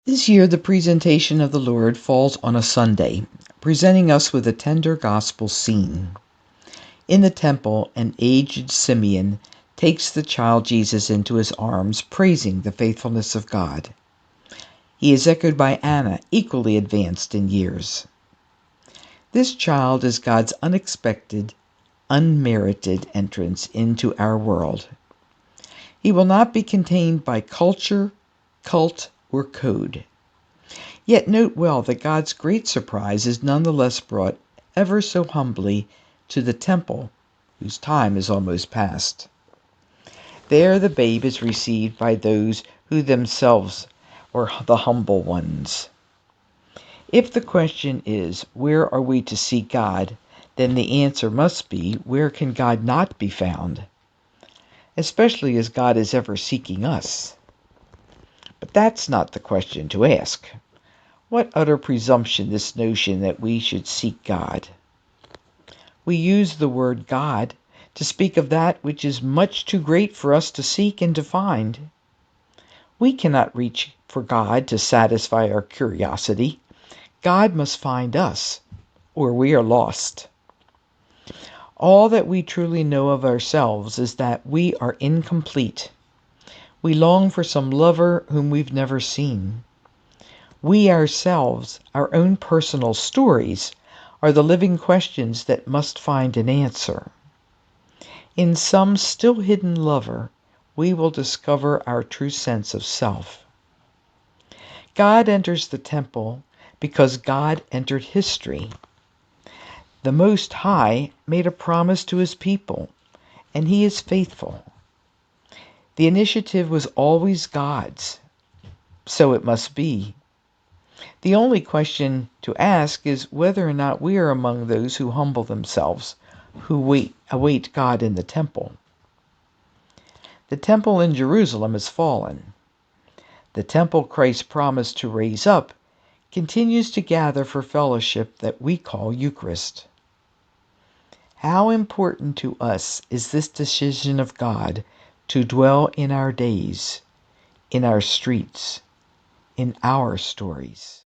This year, the presentation of the Lord falls on a Sunday, presenting us with a tender gospel scene. In the temple, an aged Simeon takes the child Jesus into his arms, praising the faithfulness of God. He is echoed by Anna, equally advanced in years. This child is God's unexpected, unmerited entrance into our world. He will not be contained by culture, cult, or code. Yet note well that God's great surprise is nonetheless brought ever so humbly to the temple, whose time is almost past. There the babe is received by those who themselves are the humble ones. If the question is, where are we to seek God, then the answer must be, where can God not be found? Especially as God is ever seeking us. But that's not the question to ask. What utter presumption, this notion that we should seek God. We use the word God to speak of that which is much too great for us to seek and to find. We cannot reach for God to satisfy our curiosity. God must find us, or we are lost. All that we truly know of ourselves is that we are incomplete. We long for some lover whom we've never seen. We ourselves, our own personal stories, are the living questions that must find an answer. In some still hidden lover, we will discover our true sense of self. God enters the temple because God entered history. The Most High made a promise to his people, and he is faithful. The initiative was always God's, so it must be. The only question to ask is whether or not we are among those who humble themselves, who await God in the temple. The temple in Jerusalem has fallen. The temple Christ promised to raise up continues to gather for fellowship that we call Eucharist. How important to us is this decision of God to dwell in our days, in our streets, in our stories.